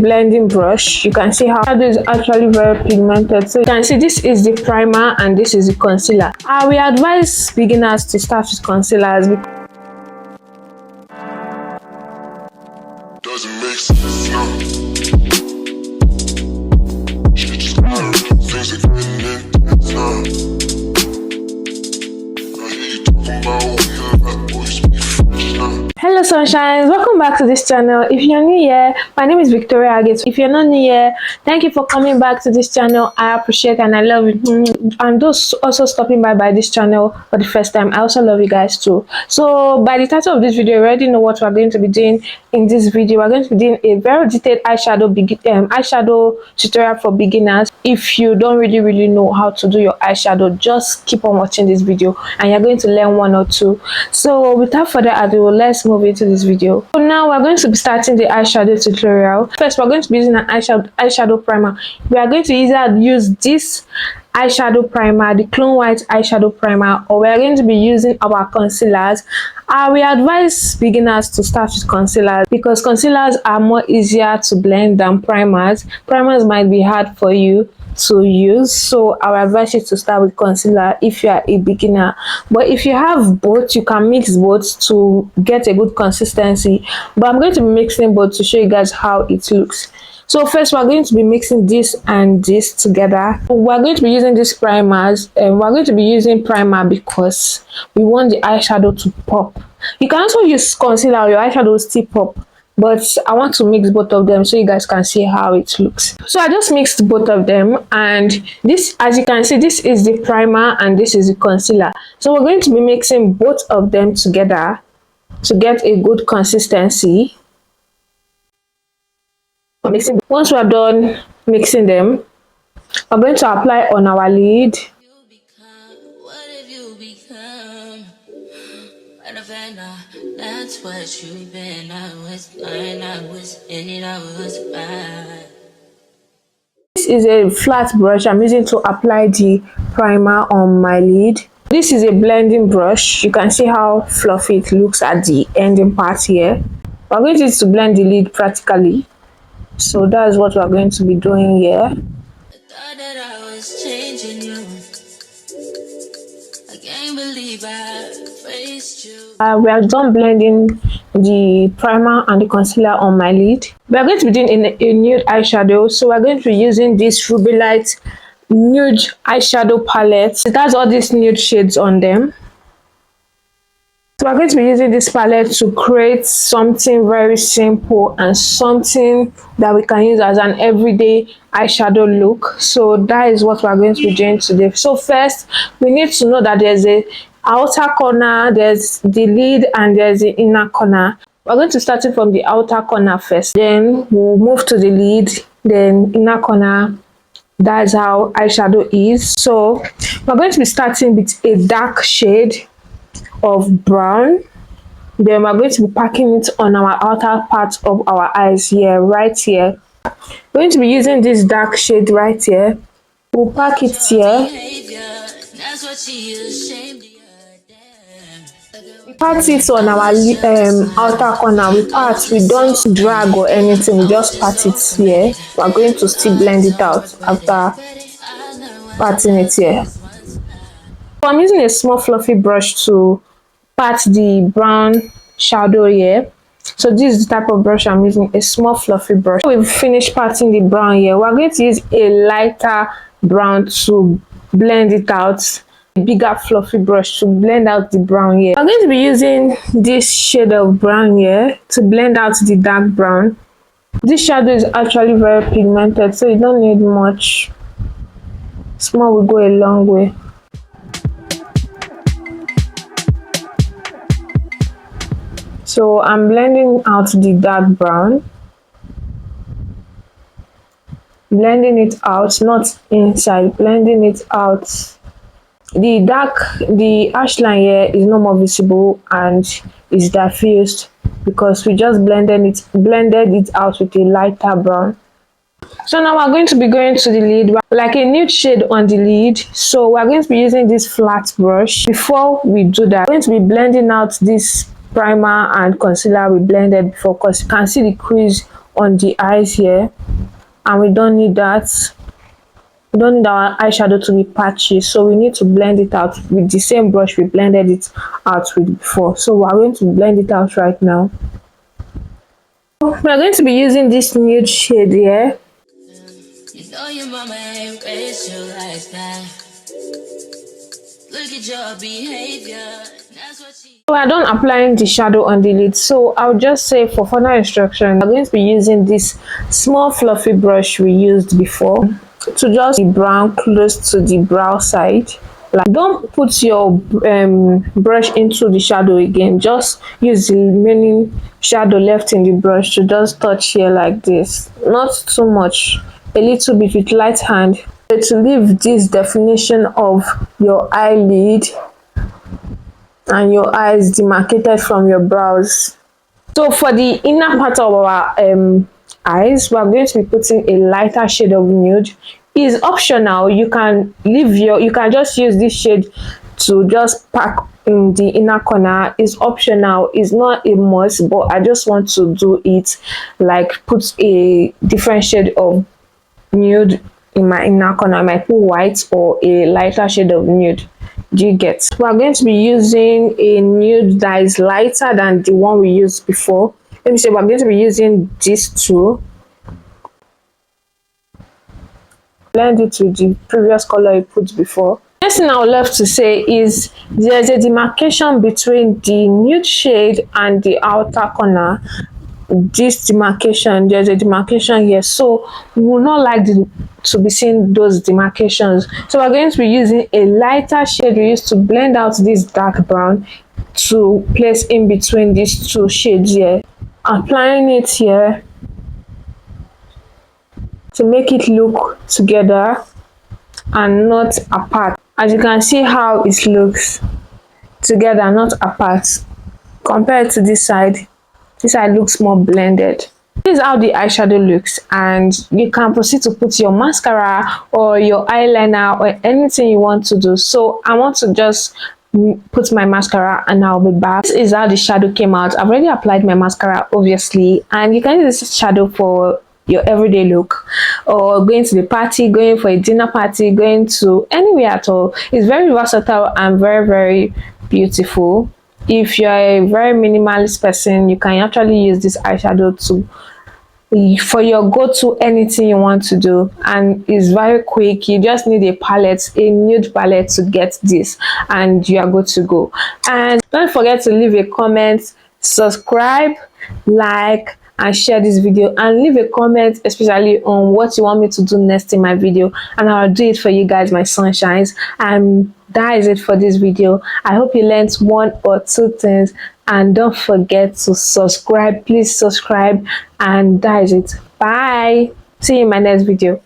blending brush. You can see how shadow is actually very pigmented. So you can see this is the primer and this is the concealer. I will advise beginners to start with concealers. Doesn't make sense, no. She just got things that couldn't intense, no. I hear you talking about we always be fresh, no. Hello sunshines, welcome back to this channel. If you're new here, my name is Victoria Agates. If you're not new here, thank you for coming back to this channel. I appreciate and I love it. And those also stopping by this channel for the first time, I also love you guys too. So by the title of this video, you already know what we're going to be doing in this video. We're going to be doing a very detailed eyeshadow tutorial for beginners. If you don't really know how to do your eyeshadow, just keep on watching this video and you're going to learn one or two. So without further ado, let's move into this video. So now we're going to be starting the eyeshadow tutorial. First, we're going to be using an eyeshadow primer. We are going to either use this eyeshadow primer, the Clone White eyeshadow primer, or we are going to be using our concealers. We advise beginners to start with concealers because concealers are more easier to blend than primers. Primers might be hard for you to use, so I would advise you to start with concealer if you are a beginner. But if you have both, you can mix both to get a good consistency. But I'm going to be mixing both to show you guys how it looks. So first, we're going to be mixing this and this together. We're going to be using these primers, and we're going to be using primer because we want the eyeshadow to pop. You can also use concealer or your eyeshadow will still pop, but I want to mix both of them so you guys can see how it looks. So I just mixed both of them, and this, as you can see, this is the primer and this is the concealer. So we're going to be mixing both of them together to get a good consistency. Once we're done mixing them, we're going to apply on our lid. That's what you've been. I was blind, I was in it, I was bad. This is a flat brush I'm using to apply the primer on my lid. This is a blending brush. You can see how fluffy it looks at the ending part here. We're going to use to blend the lid practically. So that's what we're going to be doing here. I thought that I was changing you. I can't believe I faced you. We are done blending the primer and the concealer on my lid. We are going to be doing a nude eyeshadow. So we're going to be using this Ruby Light nude eyeshadow palette. It has all these nude shades on them. So we're going to be using this palette to create something very simple and something that we can use as an everyday eyeshadow look. So that is what we're going to be doing today. So first, we need to know that there's a outer corner, there's the lid, and there's the inner corner. We're going to start it from the outer corner first. Then we'll move to the lid, then inner corner. That's how eyeshadow is. So we're going to be starting with a dark shade of brown. Then we're going to be packing it on our outer part of our eyes here, right here. We're going to be using this dark shade right here. We'll pack it here. We pat it on our outer corner. We don't drag or anything, we just pat it here. We're going to still blend it out after patting it here. So I'm using a small fluffy brush to pat the brown shadow here. So this is the type of brush I'm using, a small fluffy brush. We've finished patting the brown here. We're going to use a lighter brown to blend it out. A bigger fluffy brush to blend out the brown here. I'm going to be using this shade of brown here to blend out the dark brown. This shadow is actually very pigmented, so you don't need much. Small will go a long way. So I'm blending out the dark brown, blending it out, not inside, blending it out. The ash line here is no more visible and is diffused because we just blended it out with a lighter brown. So now we're going to be going to the lid, like a nude shade on the lid. So we're going to be using this flat brush. Before we do that, we're going to be blending out this primer and concealer we blended before, because you can see the crease on the eyes here, and we don't need that. We don't need our eyeshadow to be patchy, so we need to blend it out with the same brush we blended it out with before. So we're going to blend it out right now. We are going to be using this nude shade here. You know your mama ain't raised you like that. Look at your behavior. That's what she. We are done applying the shadow on the lid, so I'll just say for further instruction, we're going to be using this small fluffy brush we used before to just the brown close to the brow side. Like, don't put your brush into the shadow again, just use the remaining shadow left in the brush to just touch here like this, not too much, a little bit with light hand to leave this definition of your eyelid and your eyes demarcated from your brows. So for the inner part of our eyes, we are going to be putting a lighter shade of nude. Is optional. You can just use this shade to just pack in the inner corner. Is optional. It's not a must, but I just want to do it, like put a different shade of nude in my inner corner. I might put white or a lighter shade of nude. Do you get? We are going to be using a nude that is lighter than the one we used before. Let me say we're going to be using these two. Blend it with the previous color you put before. Next thing I would love to say is there's a demarcation between the nude shade and the outer corner. This demarcation, there's a demarcation here, so we will not like to be seeing those demarcations. So we're going to be using a lighter shade we used to blend out this dark brown to place in between these two shades here, applying it here to make it look together and not apart. As you can see how it looks together, not apart, compared to this side. This side looks more blended. This is how the eyeshadow looks, and you can proceed to put your mascara or your eyeliner or anything you want to do. So I want to just put my mascara and I'll be back. This is how the shadow came out. I've already applied my mascara, obviously, and you can use this shadow for your everyday look, or going to the party, going for a dinner party, going to anywhere at all. It's very versatile and very beautiful. If you're a very minimalist person, you can actually use this eyeshadow for your go-to anything you want to do, and it's very quick. You just need a palette, a nude palette, to get this and you are good to go. And don't forget to leave a comment, subscribe, like and share this video, and leave a comment especially on what you want me to do next in my video, and I'll do it for you guys, my sunshines. And that is it for this video. I hope you learned one or two things, and don't forget to subscribe. Please subscribe, and that is it. Bye. See you in my next video.